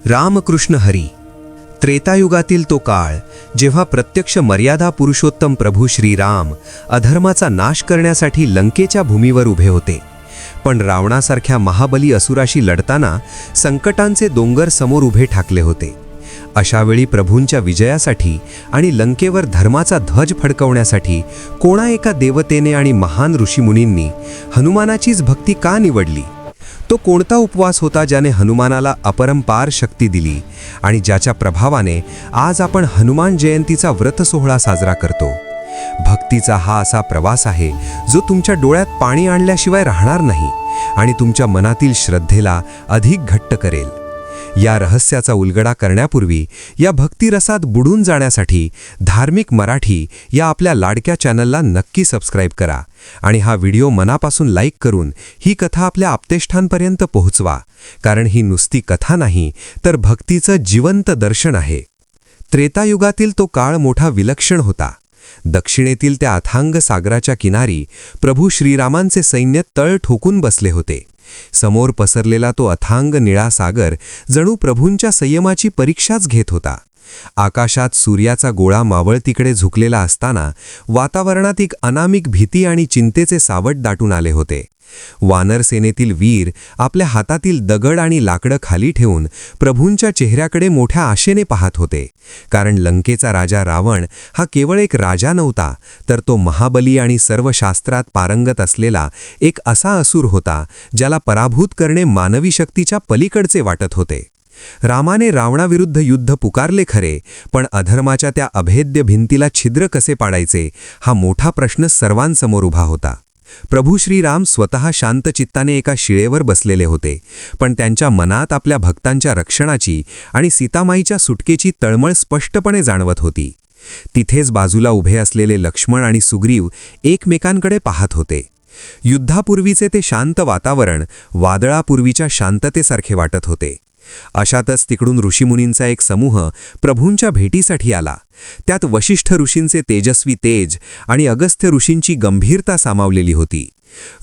रामकृष्ण हरी. त्रेतायुगातील तो काळ जेव्हा प्रत्यक्ष मर्यादा पुरुषोत्तम प्रभू श्रीराम अधर्माचा नाश करण्यासाठी लंकेच्या भूमीवर उभे होते. पण रावणासारख्या महाबली असुराशी लढताना संकटांचे डोंगर समोर उभे ठाकले होते. अशावेळी प्रभूंच्या विजयासाठी आणि लंकेवर धर्माचा ध्वज फडकवण्यासाठी कोणा एका देवतेने आणि महान ऋषीमुनींनी हनुमानाचीच भक्ती का निवडली? तो कोणता उपवास होता ज्याने हनुमानाला अपरंपार शक्ती दिली आणि ज्याच्या प्रभावाने आज आपण हनुमान जयंतीचा व्रत सोहळा साजरा करतो? भक्तीचा हा असा प्रवास आहे जो तुमच्या डोळ्यात पाणी आणल्याशिवाय राहणार नाही आणि तुमच्या मनातील श्रद्धेला अधिक घट्ट करेल. या रहस्याचा उलगडा करण्यापूर्वी या भक्तिरसात बुडून जाण्यासाठी धार्मिक मराठी या आपल्या लाडक्या चॅनलला नक्की सबस्क्राईब करा आणि हा व्हिडिओ मनापासून लाईक करून ही कथा आपल्या आप्तेष्टांपर्यंत पोहोचवा, कारण ही नुसती कथा नाही तर भक्तीचं जिवंत दर्शन आहे. त्रेतायुगातील तो काळ मोठा विलक्षण होता. दक्षिणेतील त्या अथांग सागराच्या किनारी प्रभू श्रीरामांचे सैन्य तळ ठोकून बसले होते. समोर पसरलेला तो अथांग निळा सागर जणू प्रभूंच्या संयमाची परीक्षाच घेत होता. आकाशात सूर्याचा गोळा मावळतीकडे झुकलेला असताना वातावरणात एक अनामिक भीती आणि चिंतेचे सावट दाटून आले होते. वानर सेनेतील वीर आपल्या हातातील दगड आणि लाकडं खाली ठेवून प्रभूंच्या चेहऱ्याकडे मोठ्या आशेने पाहत होते, कारण लंकेचा राजा रावण हा केवळ एक राजा नव्हता, तर तो महाबली आणि सर्व शास्त्रात पारंगत असलेला एक असा असुर होता ज्याला पराभूत करणे मानवी शक्तीच्या पलीकडचे वाटत होते. रामाने रावणाविरुद्ध युद्ध पुकारले खरे, पण अधर्माच्या त्या अभेद्य भिंतीला छिद्र कसे पाडायचे हा मोठा प्रश्न सर्वांसमोर उभा होता. प्रभू श्रीराम स्वतः शांत चित्ताने एका शिळेवर बसलेले होते, पण त्यांच्या मनात आपल्या भक्तांच्या रक्षणाची आणि सीतामाईच्या सुटकेची तळमळ स्पष्टपणे जाणवत होती. तिथेच बाजूला उभे असलेले लक्ष्मण आणि सुग्रीव एकमेकांकडे पाहत होते. युद्धापूर्वीचे ते शांत वातावरण वादळापूर्वीच्या शांततेसारखे वाटत होते. अशातच तिकडून ऋषीमुनींचा एक समूह प्रभूंच्या भेटीसाठी आला. त्यात वशिष्ठ ऋषींचे तेजस्वी तेज आणि अगस्त्य ऋषींची गंभीरता सामावलेली होती.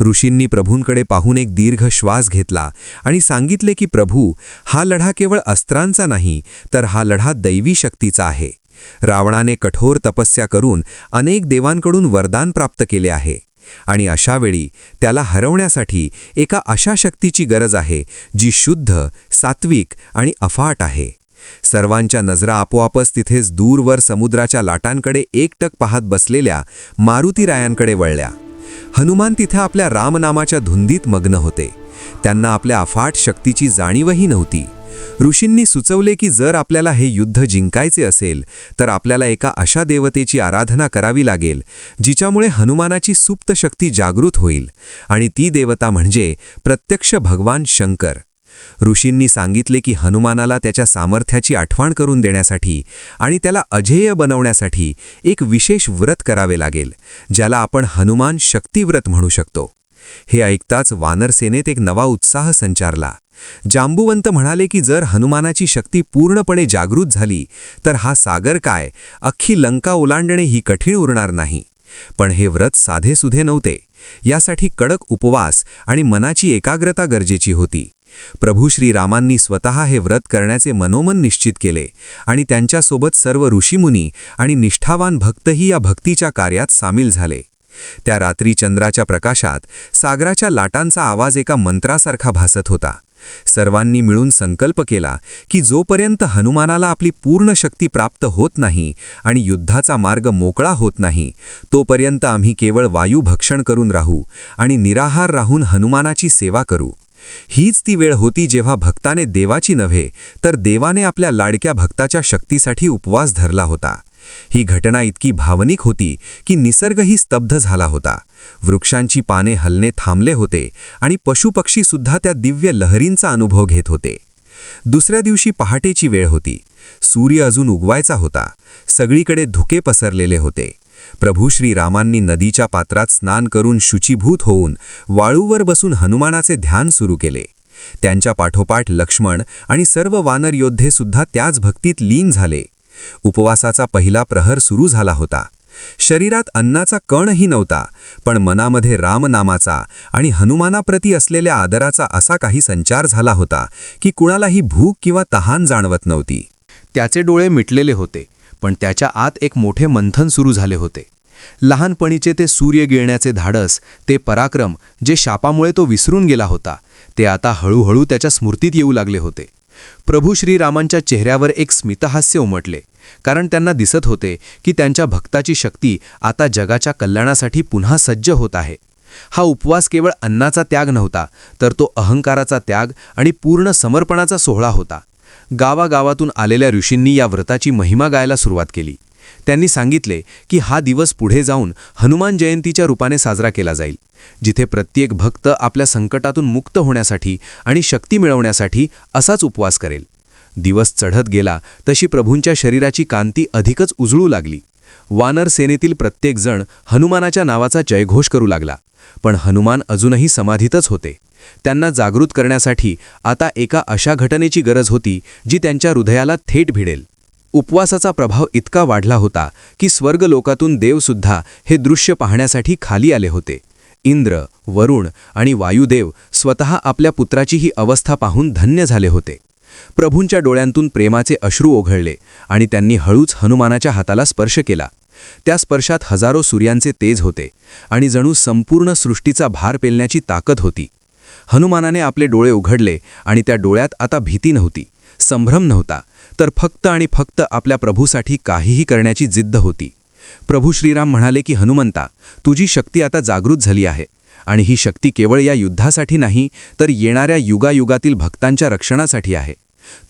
ऋषींनी प्रभूंकडे पाहून एक दीर्घ श्वास घेतला आणि सांगितले की प्रभू, हा लढा केवळ अस्त्रांचा नाही, तर हा लढा दैवी शक्तीचा आहे. रावणाने कठोर तपस्या करून अनेक देवांकडून वरदान प्राप्त केले आहे आणि अशावेळी त्याला हरवण्यासाठी एका अशा शक्तीची गरज आहे जी शुद्ध, सात्विक आणि अफाट आहे. सर्वांच्या नजरा आपोआपच तिथेच दूरवर समुद्राच्या लाटांकडे एकटक पाहत बसलेल्या मारुतीरायांकडे वळल्या. हनुमान तिथे आपल्या रामनामाच्या धुंदीत मग्न होते. त्यांना आपल्या अफाट शक्तीची जाणीवही नव्हती. ऋषींनी सुचवले की जर आपल्याला हे युद्ध जिंकायचे असेल तर आपल्याला एका अशा देवतेची आराधना करावी लागेल जिच्यामुळे हनुमानाची सुप्त शक्ती जागृत होईल, आणि ती देवता म्हणजे प्रत्यक्ष भगवान शंकर. ऋषींनी सांगितले की हनुमानाला त्याच्या सामर्थ्याची आठवण करून देण्यासाठी आणि त्याला अजेय बनवण्यासाठी एक विशेष व्रत करावे लागेल, ज्याला आपण हनुमान शक्तिव्रत म्हणू शकतो. हे ऐकताच वानरसेनेत एक नवा उत्साह संचारला. जांबुवंत म्हणाले की जर हनुमानाची शक्ती पूर्णपणे जागृत झाली तर हा सागर काय, अख्खी लंका ओलांडणे ही कठीण उरणार नाही. पण हे व्रत साधेसुधे नव्हते. यासाठी कडक उपवास आणि मनाची एकाग्रता गरजेची होती. प्रभू श्रीरामांनी स्वतः हे व्रत करण्याचे मनोमन निश्चित केले आणि त्यांच्यासोबत सर्व ऋषीमुनी आणि निष्ठावान भक्तही या भक्तीच्या कार्यात सामील झाले. त्या रात्री चंद्राच्या प्रकाशात सागराच्या लाटांचा आवाज एका मंत्रासारखा भासत होता. सर्वांनी मिळून संकल्प केला की जोपर्यंत हनुमानाला आपली पूर्ण शक्ती प्राप्त होत नाही आणि युद्धाचा मार्ग मोकळा होत नाही, तोपर्यंत आम्ही केवळ वायू भक्षण करून राहू आणि निराहार राहून हनुमानाची सेवा करू. हीच ती वेळ होती जेव्हा भक्ताने देवाची नव्हे तर देवाने आपल्या लाडक्या भक्ताच्या शक्तीसाठी उपवास धरला होता. ही घटना इतकी भावनिक होती की निसर्गही स्तब्ध झाला होता. वृक्षांची पाने हलणे थांबले होते आणि पशुपक्षी सुद्धा त्या दिव्य लहरींचा अनुभव घेत होते. दुसऱ्या दिवशी पहाटेची वेळ होती. सूर्य अजून उगवायचा होता. सगळीकडे धुके पसरलेले होते. प्रभू श्रीरामांनी नदीच्या पात्रात स्नान करून शुचीभूत होऊन वाळूवर बसून हनुमानाचे ध्यान सुरू केले. त्यांच्या पाठोपाठ लक्ष्मण आणि सर्व वानर योद्धे सुद्धा त्याच भक्तीत लीन झाले. उपवासाचा पहिला प्रहर सुरू झाला होता. शरीरात अन्नाचा कणही नव्हता, पण मनामध्ये रामनामाचा आणि हनुमानाप्रती असलेल्या आदराचा असा काही संचार झाला होता की कुणालाही भूक किंवा तहान जाणवत नव्हती. त्याचे डोळे मिटलेले होते, पण त्याच्या आत एक मोठे मंथन सुरू झाले होते. लहानपणीचे ते सूर्य गिळण्याचे धाडस, ते पराक्रम जे शापामुळे तो विसरून गेला होता, ते आता हळूहळू त्याच्या स्मृतीत येऊ लागले होते. प्रभू श्रीरामांच्या चेहऱ्यावर एक स्मितहास्य उमटले, कारण त्यांना दिसत होते की त्यांच्या भक्ताची शक्ती आता जगाच्या कल्याणासाठी पुन्हा सज्ज होत आहे. हा उपवास केवळ अन्नाचा त्याग नव्हता, तर तो अहंकाराचा त्याग आणि पूर्ण समर्पणाचा सोहळा होता. गावागावातून आलेल्या ऋषींनी या व्रताची महिमा गायला सुरुवात केली. त्यांनी सांगितले की हा दिवस पुढे जाऊन हनुमान जयंतीच्या रूपाने साजरा केला जाईल, जिथे प्रत्येक भक्त आपल्या संकटातून मुक्त होण्यासाठी आणि शक्ती मिळवण्यासाठी असाच उपवास करेल. दिवस चढत गेला तशी प्रभूंच्या शरीराची कांती अधिकच उजळू लागली. वानर सेनेतील प्रत्येकजण हनुमानाच्या नावाचा जयघोष करू लागला, पण हनुमान अजूनही समाधीतच होते. त्यांना जागृत करण्यासाठी आता एका अशा घटनेची गरज होती जी त्यांच्या हृदयाला थेट भिडेल. उपवासाचा प्रभाव इतका वाढला होता की स्वर्गलोकातून देवसुद्धा हे दृश्य पाहण्यासाठी खाली आले होते. इंद्र, वरुण आणि वायुदेव स्वतः आपल्या पुत्राची ही अवस्था पाहून धन्य झाले होते. प्रभूंच्या डोळ्यांतून प्रेमाचे अश्रू ओघळले आणि त्यांनी हळूच हनुमानाच्या हाताला स्पर्श केला. त्या स्पर्शात हजारो सूर्यांचे तेज होते आणि जणू संपूर्ण सृष्टीचा भार पेलण्याची ताकद होती. हनुमानाने आपले डोळे उघडले आणि त्या डोळ्यात आता भीती नव्हती, संभ्रम नव्हता, तर फक्त आणि फक्त आपल्या प्रभूसाठी काहीही करण्याची जिद्द होती. प्रभू श्रीराम म्हणाले की हनुमंता, तुझी शक्ती आता जागृत झाली आहे आणि ही शक्ती केवळ या युद्धासाठी नाही, तर येणाऱ्या युगायुगातील भक्तांच्या रक्षणासाठी आहे.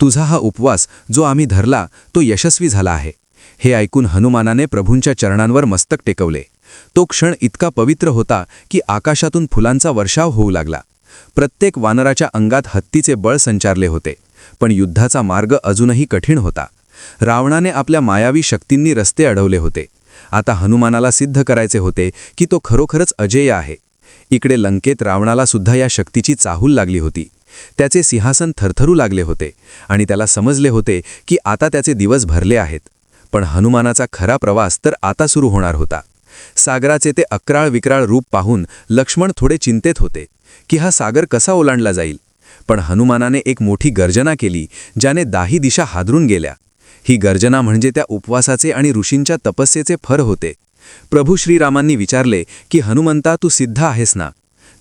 तुझा हा उपवास जो आम्ही धरला तो यशस्वी झाला आहे. हे ऐकून हनुमानाने प्रभूंच्या चरणांवर मस्तक टेकवले. तो क्षण इतका पवित्र होता की आकाशातून फुलांचा वर्षाव होऊ लागला. प्रत्येक वानराच्या अंगात हत्तीचे बळ संचारले होते, पण युद्धाचा मार्ग अजूनही कठीण होता. रावणाने आपल्या मायावी शक्तींनी रस्ते अडवले होते. आता हनुमानाला सिद्ध करायचे होते की तो खरोखरच अजेय आहे. इकडे लंकेत रावणाला सुद्धा या शक्तीची चाहूल लागली होती. त्याचे सिंहासन थरथरू लागले होते आणि त्याला समजले होते की आता त्याचे दिवस भरले आहेत. पण हनुमानाचा खरा प्रवास तर आता सुरू होणार होता. सागराचे ते अक्राळ विक्राळ रूप पाहून लक्ष्मण थोडे चिंतेत होते की हा सागर कसा ओलांडला जाईल. पण हनुमानाने एक मोठी गर्जना केली, ज्याने दाही दिशा हादरून गेल्या. ही गर्जना म्हणजे त्या उपवासाचे आणि ऋषींच्या तपस्येचे फळ होते. प्रभू श्रीरामांनी विचारले की हनुमंता, तू सिद्ध आहेस ना?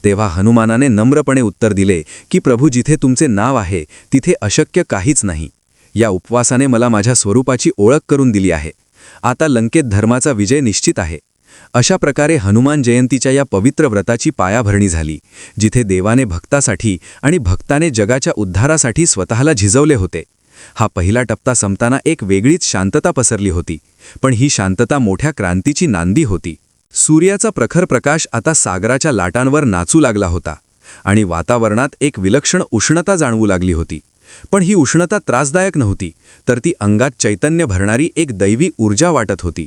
तेव्हा हनुमानाने नम्रपणे उत्तर दिले की प्रभू, जिथे तुमचे नाव आहे तिथे अशक्य काहीच नाही. या उपवासाने मला माझ्या स्वरूपाची ओळख करून दिली आहे. आता लंकेत धर्माचा विजय निश्चित आहे. अशा प्रकारे हनुमान जयंतीच्या या पवित्र व्रताची पायाभरणी झाली, जिथे देवाने भक्तासाठी आणि भक्ताने जगाच्या उद्धारासाठी स्वतःला झिजवले होते. हा पहिला टप्पा संपताना एक वेगळीच शांतता पसरली होती, पण ही शांतता मोठ्या क्रांतीची नांदी होती. सूर्याचा प्रखर प्रकाश आता सागराच्या लाटांवर नाचू लागला होता आणि वातावरणात एक विलक्षण उष्णता जाणवू लागली होती. पण ही उष्णता त्रासदायक नव्हती, तर ती अंगात चैतन्य भरणारी एक दैवी ऊर्जा वाटत होती.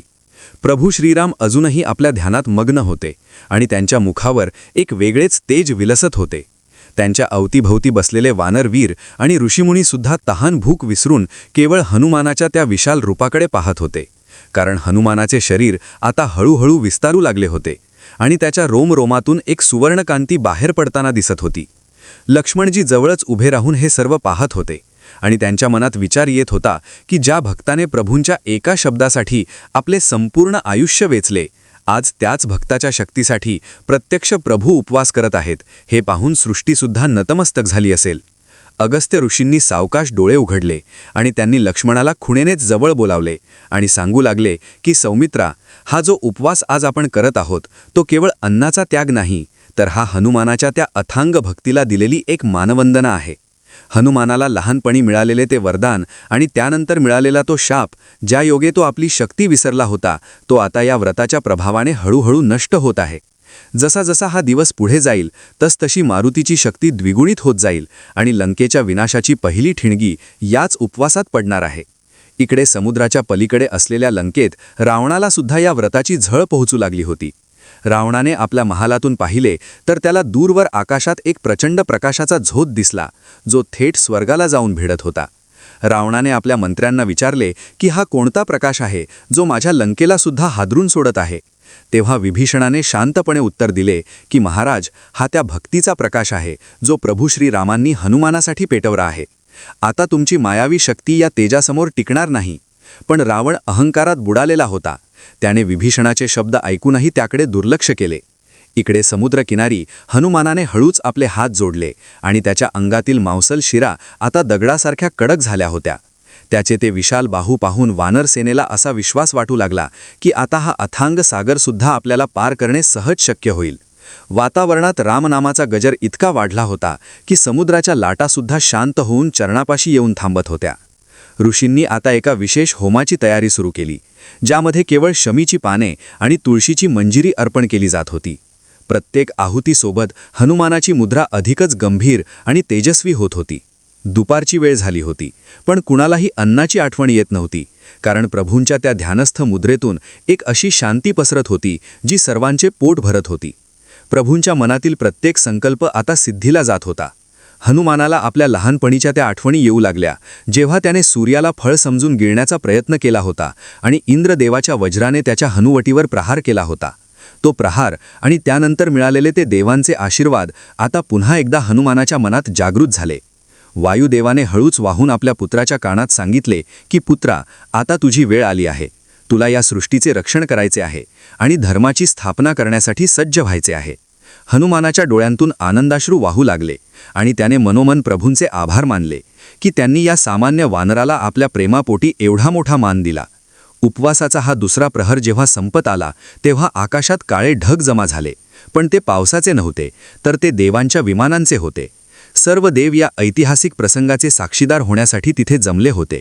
प्रभू श्रीराम अजूनही आपल्या ध्यानात मग्न होते आणि त्यांच्या मुखावर एक वेगळेच तेज विलसत होते. त्यांच्या अवतीभवती बसलेले वानरवीर आणि ऋषीमुनीसुद्धा तहान भूक विसरून केवळ हनुमानाच्या त्या विशाल रूपाकडे पाहत होते, कारण हनुमानाचे शरीर आता हळूहळू विस्तारू लागले होते आणि त्याच्या रोमरोमातून एक सुवर्णकांती बाहेर पडताना दिसत होती. लक्ष्मणजी जवळच उभे राहून हे सर्व पाहत होते आणि त्यांच्या मनात विचार येत होता की ज्या भक्ताने प्रभूंच्या एका शब्दासाठी आपले संपूर्ण आयुष्य वेचले, आज त्याच भक्ताच्या शक्तीसाठी प्रत्यक्ष प्रभू उपवास करत आहेत, हे पाहून सृष्टीसुद्धा नतमस्तक झाली असेल. अगस्त्य ऋषींनी सावकाश डोळे उघडले आणि त्यांनी लक्ष्मणाला खुणेनेच जवळ बोलावले आणि सांगू लागले की सौमित्रा, हा जो उपवास आज आपण करत आहोत तो केवळ अन्नाचा त्याग नाही, तर हा हनुमानाच्या त्या अथांग भक्तीला दिलेली एक मानवंदना आहे. हनुमानाला लहानपणी मिळालेले ते वरदान आणि त्यानंतर मिळालेला तो शाप, ज्या योगे तो आपली शक्ती विसरला होता, तो आता या व्रताच्या प्रभावाने हळूहळू नष्ट होत आहे. जसा जसा हा दिवस पुढे जाईल तसतशी मारुतीची शक्ती द्विगुणित होत जाईल आणि लंकेच्या विनाशाची पहिली ठिणगी याच उपवासात पडणार आहे. इकडे समुद्राच्या पलीकडे असलेल्या लंकेत रावणाला सुद्धा या व्रताची झळ पोहोचू लागली होती. रावणाने आपल्या महालातून पाहिले तर त्याला दूरवर आकाशात एक प्रचंड प्रकाशाचा झोत दिसला, जो थेट स्वर्गाला जाऊन भिडत होता. रावणाने आपल्या मंत्र्यांना विचारले की हा कोणता प्रकाश आहे जो माझ्या लंकेला सुद्धा हादरून सोडत आहे. तेव्हा विभीषणाने शांतपणे उत्तर दिले की महाराज, हा त्या भक्तीचा प्रकाश आहे जो प्रभू श्रीरामांनी हनुमानासाठी पेटवला आहे. आता तुमची मायावी शक्ती या तेजासमोर टिकणार नाही. पण रावण अहंकारात बुडालेला होता. त्याने विभीषणाचे शब्द ऐकूनही त्याकडे दुर्लक्ष केले. इकडे समुद्रकिनारी हनुमानाने हळूच आपले हात जोडले आणि त्याच्या अंगातील मांसल शिरा आता दगडासारख्या कडक झाल्या होत्या. त्याचे ते विशाल बाहू पाहून वानर सेनेला असा विश्वास वाटू लागला की आता हा अथांग सागरसुद्धा आपल्याला पार करणे सहज शक्य होईल. वातावरणात रामनामाचा गजर इतका वाढला होता की समुद्राच्या लाटासुद्धा शांत होऊन चरणापाशी येऊन थांबत होत्या. ऋषींनी आता एका विशेष होमाची तयारी सुरू केली, ज्यामध्ये केवळ शमीची पाने आणि तुळशीची मंजिरी अर्पण केली जात होती. प्रत्येक आहुतीसोबत हनुमानाची मुद्रा अधिकच गंभीर आणि तेजस्वी होत होती. दुपारची वेळ झाली होती, पण कुणालाही अन्नाची आठवण येत नव्हती, कारण प्रभूंच्या त्या ध्यानस्थ मुद्रेतून एक अशी शांती पसरत होती जी सर्वांचे पोट भरत होती. प्रभूंच्या मनातील प्रत्येक संकल्प आता सिद्धीला जात होता. हनुमानाला आपल्या लहानपणीच्या त्या आठवणी येऊ लागल्या, जेव्हा त्याने सूर्याला फळ समजून गिळण्याचा प्रयत्न केला होता आणि इंद्रदेवाच्या वज्राने त्याच्या हनुवटीवर प्रहार केला होता. तो प्रहार आणि त्यानंतर मिळालेले ते देवांचे आशीर्वाद आता पुन्हा एकदा हनुमानाच्या मनात जागृत झाले. वायुदेवाने हळूच वाहून आपल्या पुत्राच्या कानात सांगितले की पुत्रा, आता तुझी वेळ आली आहे. तुला या सृष्टीचे रक्षण करायचे आहे आणि धर्माची स्थापना करण्यासाठी सज्ज व्हायचे आहे. हनुमानाच्या डोळ्यांतून आनंदाश्रू वाहू लागले आणि त्याने मनोमन प्रभूंचे आभार मानले की त्यांनी या सामान्य वानराला आपल्या प्रेमापोटी एवढा मोठा मान दिला. उपवासाचा हा दुसरा प्रहर जेव्हा संपत आला तेव्हा आकाशात काळे ढग जमा झाले, पण ते पावसाचे नव्हते, तर ते देवांच्या विमानांचे होते. सर्व देव या ऐतिहासिक प्रसंगाचे साक्षीदार होण्यासाठी तिथे जमले होते.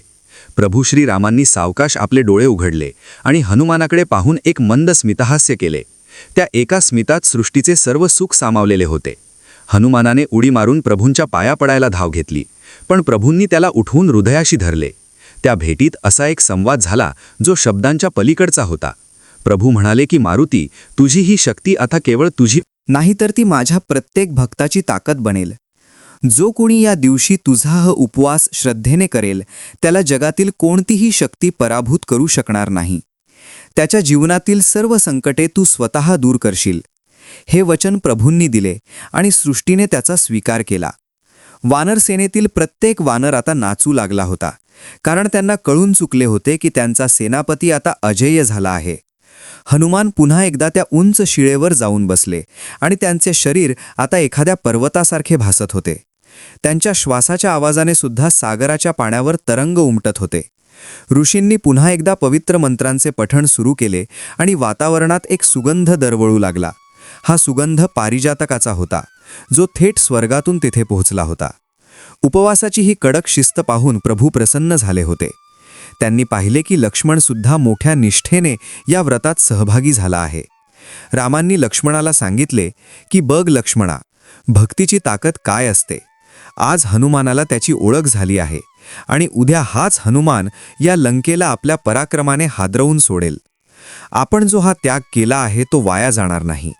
प्रभू श्रीरामांनी सावकाश आपले डोळे उघडले आणि हनुमानाकडे पाहून एक मंद स्मितहास्य केले. त्या एका स्मितात सृष्टीचे सर्व सुख सामावलेले होते. हनुमानाने उडी मारून प्रभूंच्या पाया पडायला धाव घेतली, पण प्रभूंनी त्याला उठवून हृदयाशी धरले. त्या भेटीत असा एक संवाद झाला जो शब्दांच्या पलीकडचा होता. प्रभू म्हणाले की मारुती, तुझी ही शक्ती आता केवळ तुझी नाही, तर ती माझ्या प्रत्येक भक्ताची ताकद बनेल. जो कोणी या दिवशी तुझा हा उपवास श्रद्धेने करेल त्याला जगातील कोणतीही शक्ती पराभूत करू शकणार नाही. त्याच्या जीवनातील सर्व संकटे तू स्वतः दूर करशील. हे वचन प्रभूंनी दिले आणि सृष्टीने त्याचा स्वीकार केला. वानर सेनेतील प्रत्येक वानर आता नाचू लागला होता, कारण त्यांना कळून चुकले होते की त्यांचा सेनापती आता अजेय झाला आहे. हनुमान पुन्हा एकदा त्या उंच शिळेवर जाऊन बसले आणि त्यांचे शरीर आता एखाद्या पर्वतासारखे भासत होते. त्यांच्या श्वासाच्या आवाजाने सुद्धा सागराच्या पाण्यावर तरंग उमटत होते. ऋषींनी पुन्हा एकदा पवित्र मंत्रांचे पठण सुरू केले आणि वातावरणात एक सुगंध दरवळू लागला. हा सुगंध पारिजातकाचा होता, जो थेट स्वर्गातून तिथे पोहोचला होता. उपवासाची ही कडक शिस्त पाहून प्रभू प्रसन्न झाले होते. त्यांनी पाहिले की लक्ष्मणसुद्धा मोठ्या निष्ठेने या व्रतात सहभागी झाला आहे. रामांनी लक्ष्मणाला सांगितले की बघ लक्ष्मणा, भक्तीची ताकद काय असते. आज हनुमानाला त्याची ओळख झाली आहे आणि उद्या हाच हनुमान या लंकेला आपल्या पराक्रमाने हादरवून सोडेल. आपण जो हा त्याग केला आहे तो वाया जाणार नाही.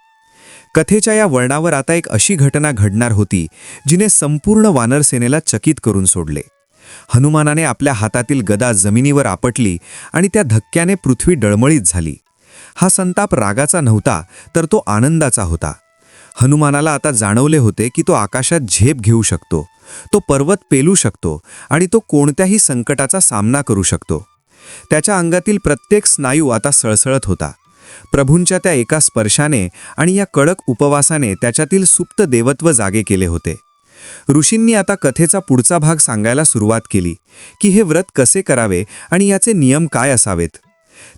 कथेच्या या वळणावर आता एक अशी घटना घडणार होती जिने संपूर्ण वानरसेनेला चकित करून सोडले. हनुमानाने आपल्या हातातील गदा जमिनीवर आपटली आणि त्या धक्क्याने पृथ्वी डळमळीत झाली. हा संताप रागाचा नव्हता, तर तो आनंदाचा होता. हनुमानाला आता जाणवले होते की तो आकाशात झेप घेऊ शकतो, तो पर्वत पेलू शकतो आणि तो कोणत्याही संकटाचा सामना करू शकतो. त्याच्या अंगातील प्रत्येक स्नायू आता सळसळत होता. प्रभूंच्या त्या एका स्पर्शाने आणि या कडक उपवासाने त्याच्यातील सुप्त देवत्व जागे केले होते. ऋषींनी आता कथेचा पुढचा भाग सांगायला सुरुवात केली की हे व्रत कसे करावे आणि याचे नियम काय असावेत.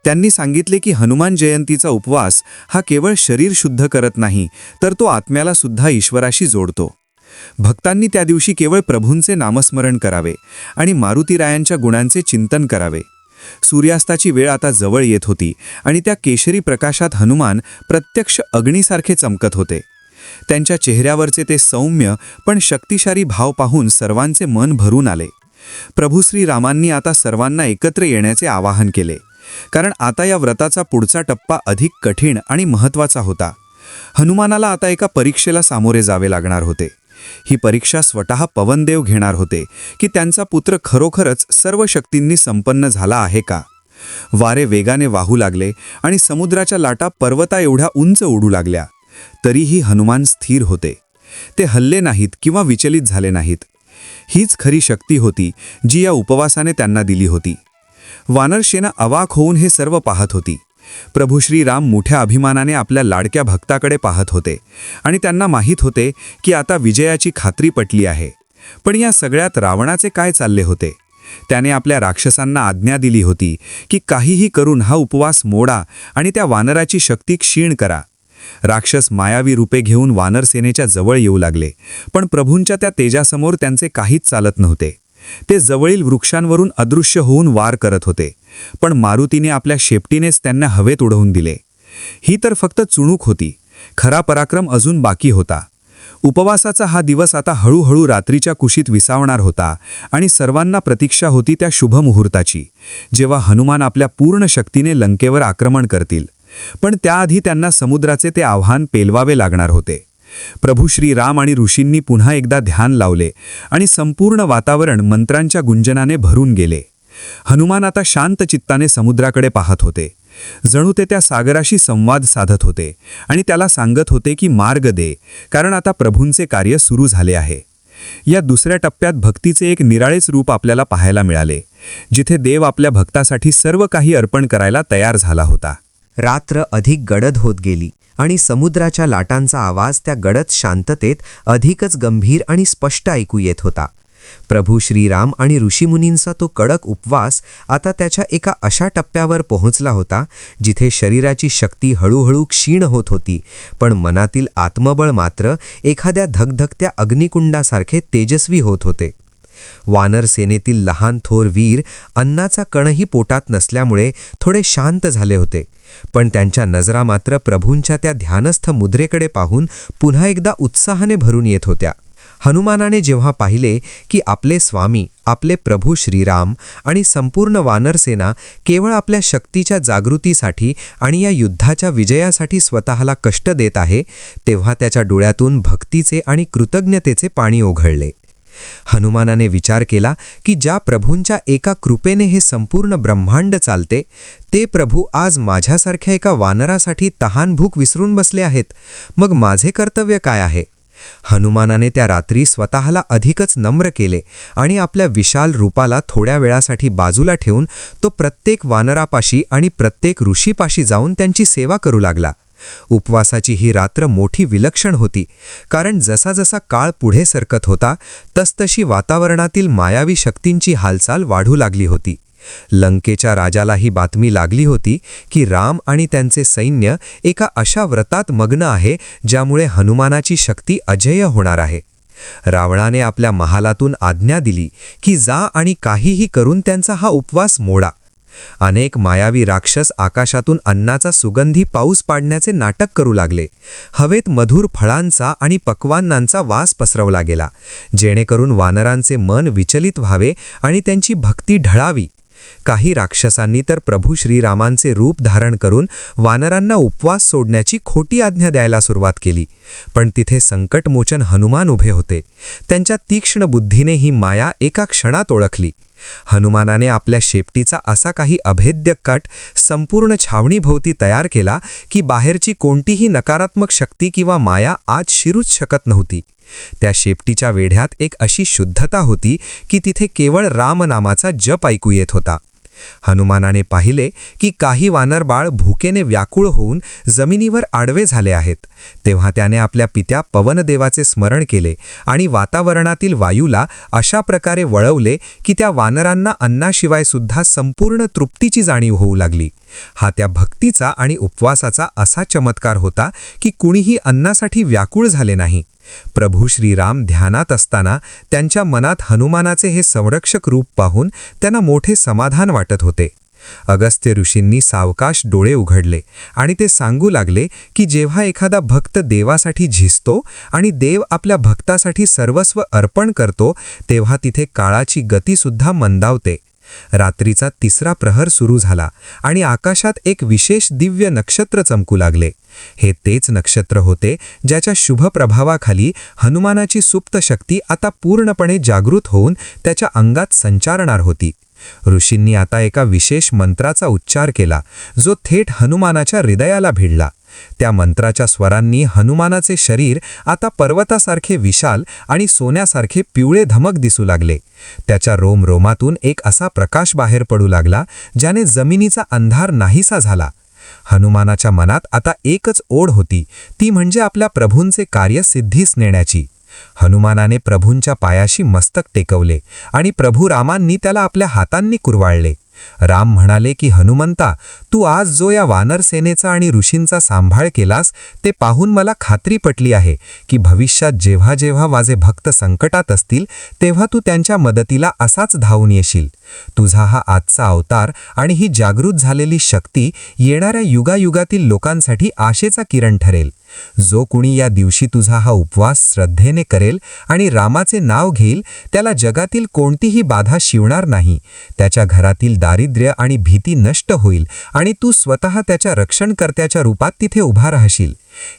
त्यांनी सांगितले की हनुमान जयंतीचा उपवास हा केवळ शरीर शुद्ध करत नाही, तर तो आत्म्याला सुद्धा ईश्वराशी जोडतो. भक्तांनी त्या दिवशी केवळ प्रभूंचे नामस्मरण करावे आणि मारुतीरायांच्या गुणांचे चिंतन करावे. सूर्यास्ताची वेळ आता जवळ येत होती आणि त्या केशरी प्रकाशात हनुमान प्रत्यक्ष अग्नीसारखे चमकत होते. त्यांच्या चेहऱ्यावरचे ते सौम्य पण शक्तिशाली भाव पाहून सर्वांचे मन भरून आले. प्रभू श्रीरामांनी आता सर्वांना एकत्र येण्याचे आवाहन केले, कारण आता या व्रताचा पुढचा टप्पा अधिक कठीण आणि महत्त्वाचा होता. हनुमानाला आता एका परीक्षेला सामोरे जावे लागणार होते. ही परीक्षा स्वतः पवनदेव घेणार होते की त्यांचा पुत्र खरोखरच सर्व शक्तींनी संपन्न झाला आहे का. वारे वेगाने वाहू लागले आणि समुद्राच्या लाटा पर्वता एवढ्या उंच उडू लागल्या. तरीही हनुमान स्थिर होते. ते हलले नाहीत किंवा विचलित झाले नाहीत. हीच खरी शक्ती होती जी या उपवासाने त्यांना दिली होती. वानरसेना अवाक होऊन हे सर्व पाहत होती. प्रभू श्रीराम मोठ्या अभिमानाने आपल्या लाडक्या भक्ताकडे पाहत होते आणि त्यांना माहीत होते की आता विजयाची खात्री पटली आहे. पण या सगळ्यात रावणाचे काय चालले होते. त्याने आपल्या राक्षसांना आज्ञा दिली होती की काहीही करून हा उपवास मोडा आणि त्या वानराची शक्ती क्षीण करा. राक्षस मायावी रूपे घेऊन वानरसेनेच्या जवळ येऊ लागले, पण प्रभूंच्या त्या तेजासमोर त्यांचे काहीच चालत नव्हते. ते जवळील वृक्षांवरून अदृश्य होऊन वार करत होते, पण मारुतीने आपल्या शेपटीनेच त्यांना हवेत उडवून दिले. ही तर फक्त चुणूक होती. खरा पराक्रम अजून बाकी होता. उपवासाचा हा दिवस आता हळूहळू रात्रीच्या कुशीत विसावणार होता आणि सर्वांना प्रतीक्षा होती त्या शुभ मुहूर्ताची, जेव्हा हनुमान आपल्या पूर्ण शक्तीने लंकेवर आक्रमण करतील. पण त्याआधी त्यांना समुद्राचे ते आव्हान पेलवावे लागणार होते. प्रभू श्रीराम आणि ऋषींनी पुन्हा एकदा ध्यान लावले आणि संपूर्ण वातावरण मंत्रांच्या गुंजनाने भरून गेले. हनुमान आता शांत चित्ताने समुद्राकडे पाहत होते. जणू ते त्या सागराशी संवाद साधत होते आणि त्याला सांगत होते की मार्ग दे, कारण आता प्रभूंचे कार्य सुरू झाले आहे. या दुसऱ्या टप्प्यात भक्तीचे एक निराळेच रूप आपल्याला पाहायला मिळाले, जिथे देव आपल्या भक्तासाठी सर्व काही अर्पण करायला तयार झाला होता. रात्र अधिक गडद होत गेली आणि समुद्राच्या लाटांचा आवाज त्या गडद शांततेत अधिकच गंभीर आणि स्पष्ट ऐकू येत होता. प्रभू श्रीराम आणि ऋषीमुनींचा तो कडक उपवास आता त्याच्या एका अशा टप्प्यावर पोहोचला होता जिथे शरीराची शक्ती हळूहळू क्षीण होत होती, पण मनातील आत्मबळ मात्र एखाद्या धगधगत्या अग्निकुंडासारखे तेजस्वी होत होते. वानर सेनेतील लहान थोर वीर अन्नाचा कणही पोटात नसल्यामुळे थोडे शांत झाले होते, पण त्यांच्या नजरा मात्र प्रभूंच्या त्या ध्यानस्थ मुद्रेकडे पाहून पुन्हा एकदा उत्साहाने भरून येत होत्या. हनुमानाने जेव्हा पाहिले की आपले स्वामी, आपले प्रभू श्रीराम आणि संपूर्ण वानरसेना केवळ आपल्या शक्तीच्या जागृतीसाठी आणि या युद्धाच्या विजयासाठी स्वतःला कष्ट देत आहे, तेव्हा त्याच्या डोळ्यातून भक्तीचे आणि कृतज्ञतेचे पाणी ओघळले. हनुमानाने विचार केला की ज्या प्रभूंच्या एका कृपेने हे संपूर्ण ब्रह्मांड चालते, ते प्रभू आज माझ्यासारख्या एका वानरासाठी तहानभूक विसरून बसले आहेत. मग माझे कर्तव्य काय आहे? हनुमानाने त्या रात्री स्वतःला अधिकच नम्र केले आणि आपल्या विशाल रूपाला थोड्या वेळासाठी बाजूला ठेवून तो प्रत्येक वानरापाशी आणि प्रत्येक ऋषीपाशी जाऊन त्यांची सेवा करू लागला. उपवासाची ही रात्र मोठी विलक्षण होती, कारण जसा जसा काळ पुढे सरकत होता तसतशी वातावरणातील मायावी शक्तींची हालचाल वाढू लागली होती. लंकेच्या राजाला ही बातमी लागली होती की राम आणि त्यांचे सैन्य एका अशा व्रतात मग्न आहे ज्यामुळे हनुमानाची शक्ती अजेय होणार आहे. रावणाने आपल्या महालातून आज्ञा दिली की जा आणि काहीही करून त्यांचा हा उपवास मोडा. अनेक मायावी राक्षस आकाशातून अन्नाचा सुगंधी पाऊस पाडण्याचे नाटक करू लागले. हवेत मधुर फळांचा आणि पक्वान्नांचा वास पसरवला गेला, जेणेकरून वानरांचे मन विचलित व्हावे आणि त्यांची भक्ती ढळावी. काही राक्षसांनी तर प्रभू श्रीरामांचे रूप धारण करून वानरांना उपवास सोडण्याची खोटी आज्ञा द्यायला सुरुवात केली. पण तिथे संकटमोचन हनुमान उभे होते. त्यांच्या तीक्ष्ण बुद्धीने ही माया एका क्षणात ओळखली. हनुमानाने आपल्या शेपटीचा असा काही अभेद्य कट संपूर्ण छावणीभोवती तयार केला की बाहेरची कोणतीही नकारात्मक शक्ती किंवा माया आज शिरूच शकत नव्हती. त्या शेपटीच्या वेढ्यात एक अशी शुद्धता होती की तिथे केवळ रामनामाचा जप ऐकू येत होता. हनुमानाने पाहिले की काही वानरबाळ भुकेने व्याकुळ होऊन जमिनीवर आडवे झाले आहेत. तेव्हा त्याने आपल्या पित्या पवनदेवाचे स्मरण केले आणि वातावरणातील वायूला अशा प्रकारे वळवले की त्या वानरांना अन्नाशिवाय सुद्धा संपूर्ण तृप्तीची जाणीव होऊ लागली. हा त्या भक्तीचा आणि उपवासाचा असा चमत्कार होता की कुणीही अन्नासाठी व्याकुळ झाले नाही. प्रभू श्रीराम ध्यानात असताना त्यांच्या मनात हनुमानाचे हे संरक्षक रूप पाहून त्यांना मोठे समाधान वाटत होते. अगस्त्य ऋषींनी सावकाश डोळे उघडले आणि ते सांगू लागले की जेव्हा एखादा भक्त देवासाठी झिजतो आणि देव आपल्या भक्तासाठी सर्वस्व अर्पण करतो, तेव्हा तिथे काळाची गतीसुद्धा मंदावते. रात्रीचा 3रा प्रहर सुरू झाला आणि आकाशात एक विशेष दिव्य नक्षत्र चमकू लागले. हे तेच नक्षत्र होते ज्याच्या शुभ प्रभावाखाली हनुमानाची सुप्त शक्ती आता पूर्णपणे जागृत होऊन त्याच्या अंगात संचारणार होती. ऋषींनी आता एका विशेष मंत्राचा उच्चार केला, जो थेट हनुमानाच्या हृदयाला भिडला. त्या मंत्राच्या स्वरांनी हनुमानाचे शरीर आता पर्वतासारखे विशाल आणि सोन्यासारखे पिवळे धमक दिसू लागले. त्याच्या रोमरोमातून एक असा प्रकाश बाहेर पडू लागला, ज्याने जमिनीचा अंधार नाहीसा झाला. हनुमानाच्या मनात आता एकच ओढ होती, ती म्हणजे आपल्या प्रभूंचे कार्य सिद्धीस नेण्याची. हनुमानाने प्रभूंच्या पायाशी मस्तक टेकवले आणि प्रभू रामांनी त्याला आपल्या हातांनी कुरवाळले. राम म्हणाले की हनुमंता, तू आज जो या वानर सेनेचा आणि ऋषींचा सांभाळ केलास ते पाहून मला खात्री पटली आहे की भविष्यात जेव्हा जेव्हा माझे भक्त संकटात असतील तेव्हा तू त्यांच्या मदतीला असाच धावून येशील. तुझा हा आजचा अवतार आणि ही जागृत झालेली शक्ती येणाऱ्या युगायुगातील लोकांसाठी आशेचा किरण ठरेल. जो कुणी या दिवशी तुझा हा उपवास श्रद्धेने करेल आणि रामाचे नाव घेईल त्याला जगातील कोणतीही बाधा शिवणार नाही. त्याच्या घरातील दारिद्र्य आणि भीती नष्ट होईल आणि तू स्वतः त्याच्या रक्षणकर्त्याच्या रूपात तिथे उभा राहशील.